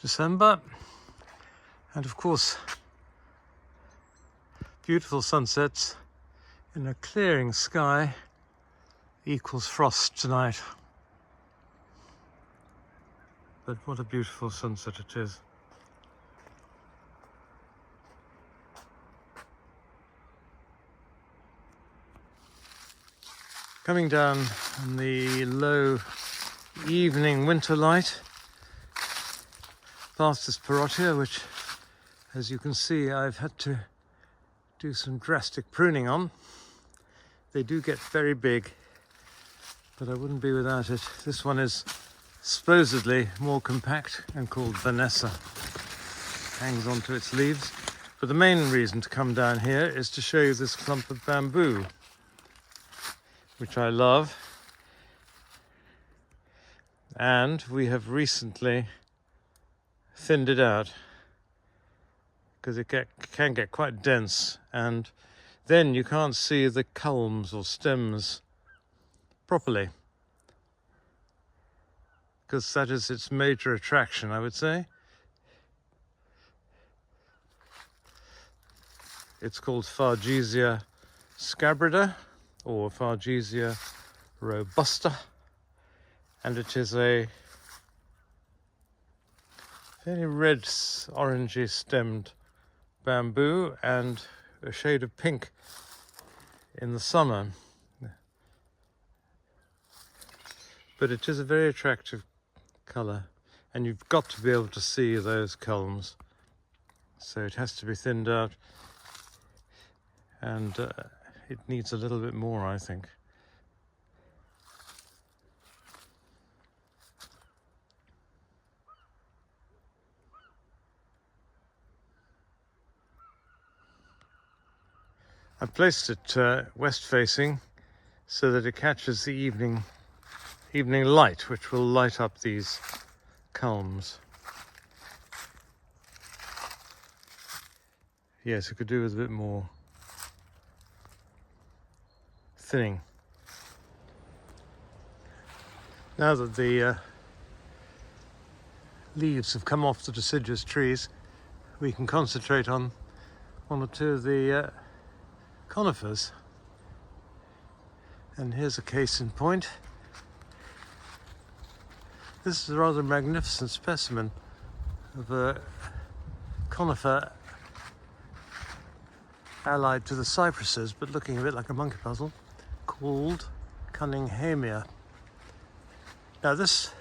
December, and of course beautiful sunsets in a clearing sky equals frost tonight. But what a beautiful sunset it is. Coming down in the low evening winter light past this parotia, which, as you can see, I've had to do some drastic pruning on. They do get very big, but I wouldn't be without it. This one is supposedly more compact and called Vanessa. Hangs onto its leaves. But the main reason to come down here is to show you this clump of bamboo, which I love. And we have recently thinned it out because it can get quite dense, and then you can't see the culms or stems properly, because that is its major attraction, I would say. It's called Fargesia scabrida or Fargesia robusta, and it is a very red, orangey stemmed bamboo and a shade of pink in the summer. But it is a very attractive colour, and you've got to be able to see those culms. So it has to be thinned out, and it needs a little bit more, I think. I've placed it west facing so that it catches the evening light, which will light up these culms. Yes, it could do with a bit more thinning. Now that the leaves have come off the deciduous trees, we can concentrate on one or two of the conifers. And here's a case in point. This is a rather magnificent specimen of a conifer allied to the cypresses, but looking a bit like a monkey puzzle, called Cunninghamia. Now this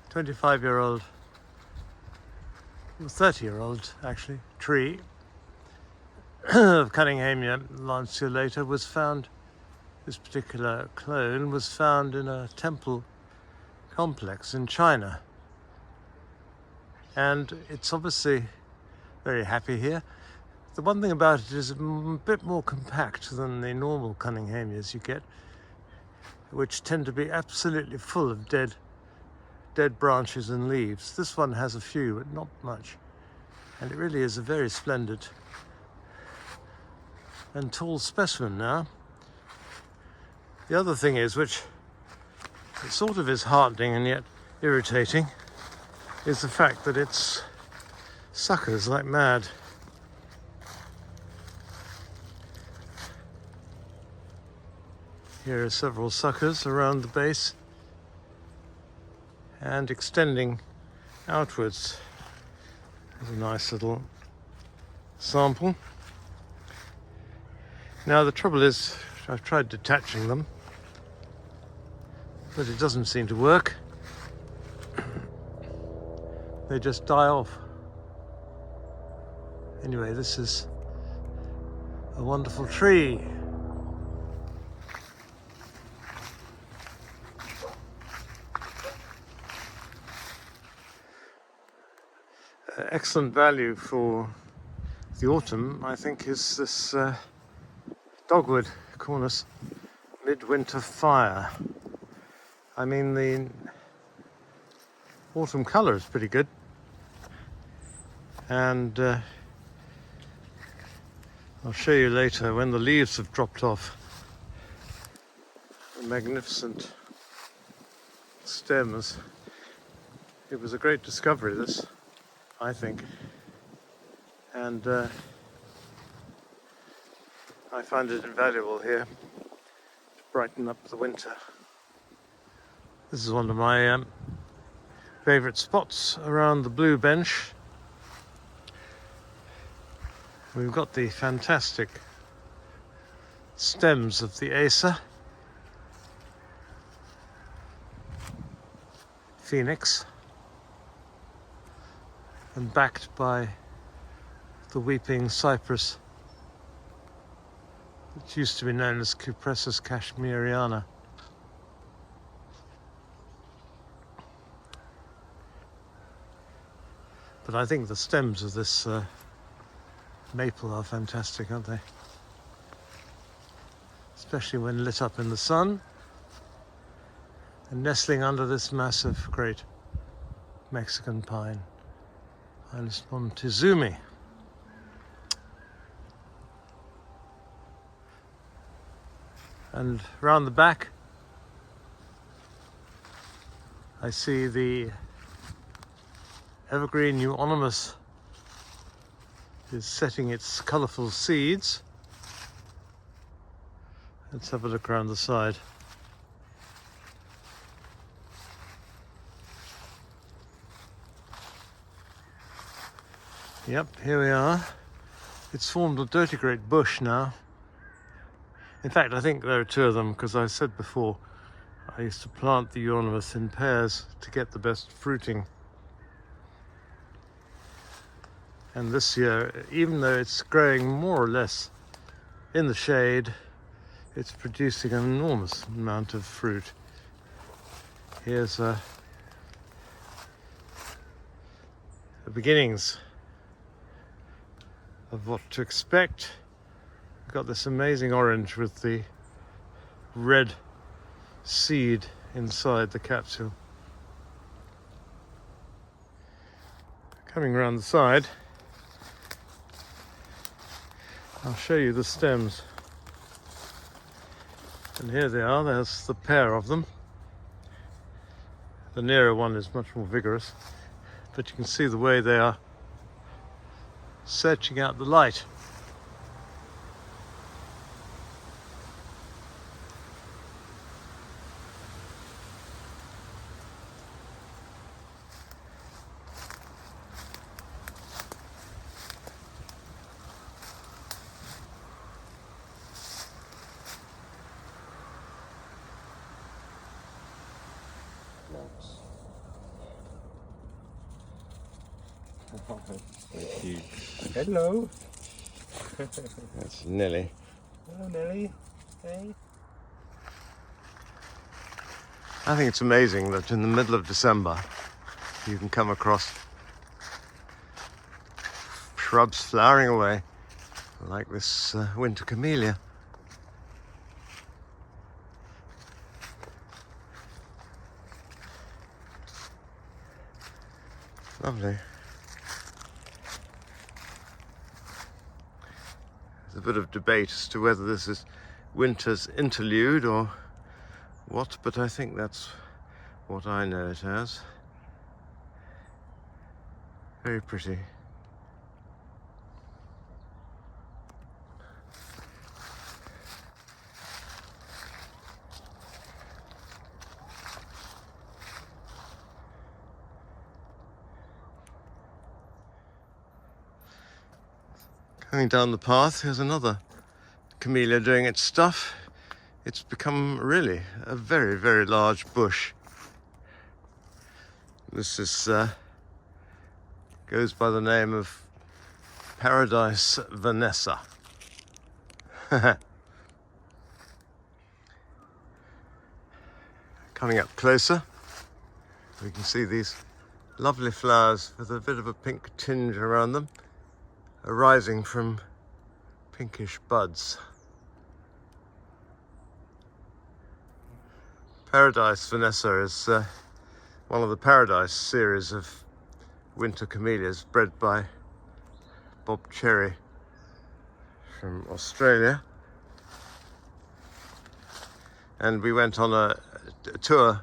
25-year-old, 30-year-old actually, tree of Cunninghamia lanceolata was found, this particular clone was found in a temple complex in China. And it's obviously very happy here. The one thing about it is a bit more compact than the normal Cunninghamias you get, which tend to be absolutely full of dead branches and leaves. This one has a few, but not much. And it really is a very splendid and tall specimen now. The other thing is, which it sort of is heartening and yet irritating, is the fact that it's suckers like mad. Here are several suckers around the base and extending outwards. There's a nice little sample. Now the trouble is, I've tried detaching them, but it doesn't seem to work. They just die off. Anyway, this is a wonderful tree. Excellent value for the autumn, I think, is this dogwood, Cornus midwinter fire. I mean, the autumn colour is pretty good, and I'll show you later when the leaves have dropped off. The magnificent stems. It was a great discovery, this, I think. And I find it invaluable here to brighten up the winter. This is one of my favourite spots around the blue bench. We've got the fantastic stems of the Acer Phoenix, and backed by the weeping cypress, which used to be known as Cupressus cashmeriana. But I think the stems of this maple are fantastic, aren't they? Especially when lit up in the sun and nestling under this massive, great Mexican pine, Pinus montezumi. And round the back, I see the evergreen Euonymus is setting its colourful seeds. Let's have a look around the side. Yep, here we are. It's formed a dirty great bush now. In fact, I think there are two of them, because I said before I used to plant the Euonymus in pairs to get the best fruiting. And this year, even though it's growing more or less in the shade, it's producing an enormous amount of fruit. Here's the beginnings of what to expect. We've got this amazing orange with the red seed inside the capsule. Coming around the side, I'll show you the stems. And here they are, there's the pair of them. The nearer one is much more vigorous, but you can see the way they are searching out the light. Thank you. Hello. That's Nelly. Hello, Nelly. Hey. I think it's amazing that in the middle of December you can come across shrubs flowering away like this winter camellia. Lovely. There's a bit of debate as to whether this is winter's interlude or what, but I think that's what I know it as. Very pretty. Coming down the path, here's another camellia doing its stuff. It's become really a very, very large bush. This is goes by the name of Paradise Vanessa. Coming up closer, we can see these lovely flowers with a bit of a pink tinge around them, arising from pinkish buds. Paradise Vanessa is one of the Paradise series of winter camellias bred by Bob Cherry from Australia. And we went on a tour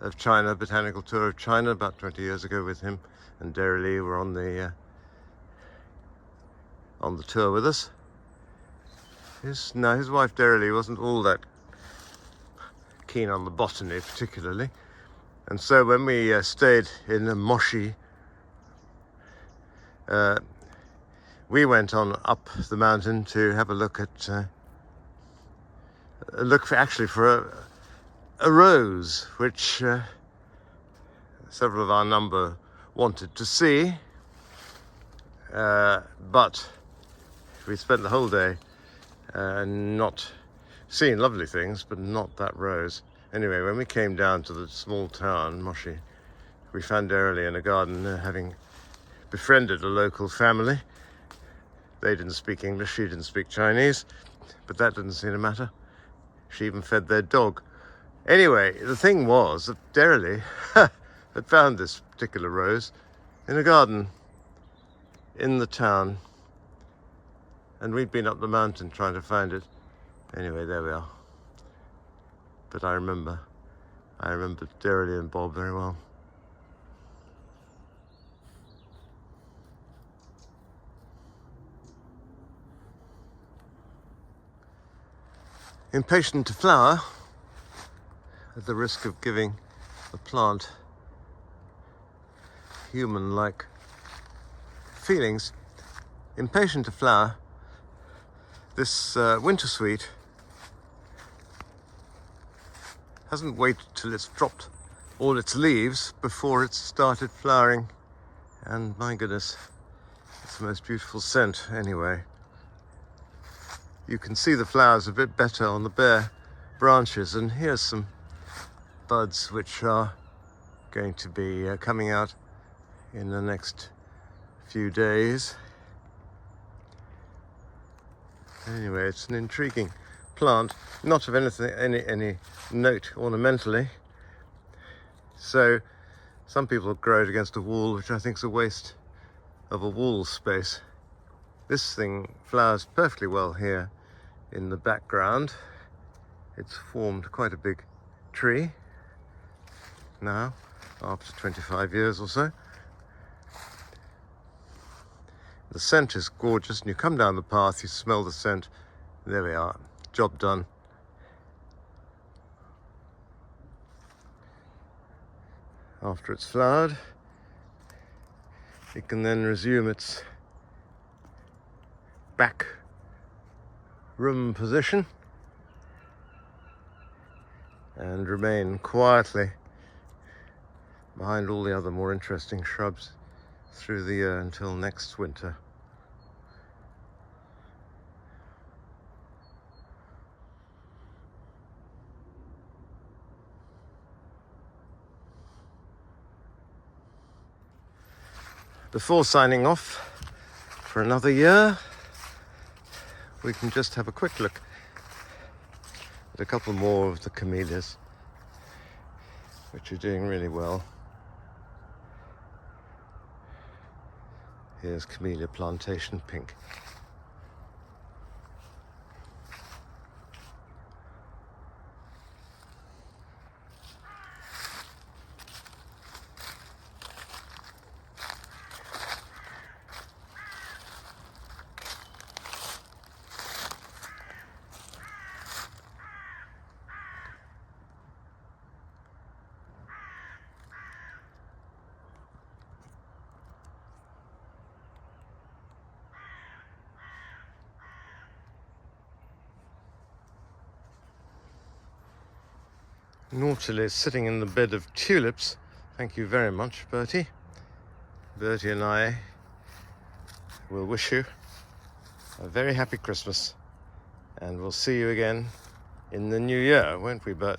of China, botanical tour of China about 20 years ago with him, and Derry Lee were on the tour with us. His wife Derry Lee wasn't all that keen on the botany particularly, and so when we stayed in Moshi, we went on up the mountain to have a look at for a rose which several of our number wanted to see, but we spent the whole day not seeing lovely things, but not that rose. Anyway, when we came down to the small town, Moshi, we found Derry Lee in a garden, having befriended a local family. They didn't speak English, she didn't speak Chinese, but that didn't seem to matter. She even fed their dog. Anyway, the thing was that Derry Lee had found this particular rose in a garden in the town, and we'd been up the mountain trying to find it. Anyway, there we are. But I remember Derry Lee and Bob very well. Impatient to flower, at the risk of giving the plant human-like feelings, impatient to flower, this Wintersweet hasn't waited till it's dropped all its leaves before it's started flowering, and my goodness, it's the most beautiful scent anyway. You can see the flowers a bit better on the bare branches, and here's some buds which are going to be coming out in the next few days. Anyway, it's an intriguing plant, not of any note ornamentally. So some people grow it against a wall, which I think is a waste of a wall space. This thing flowers perfectly well here in the background. It's formed quite a big tree now, after 25 years or so. The scent is gorgeous, and you come down the path, you smell the scent. There we are, job done. After it's flowered, it can then resume its back room position and remain quietly behind all the other more interesting shrubs through the year until next winter. Before signing off for another year, we can just have a quick look at a couple more of the camellias, which are doing really well. Here's Camellia Plantation Pink. Nautilus sitting in the bed of tulips. Thank you very much, Bertie. Bertie and I will wish you a very happy Christmas, and we'll see you again in the new year, won't we, Bert?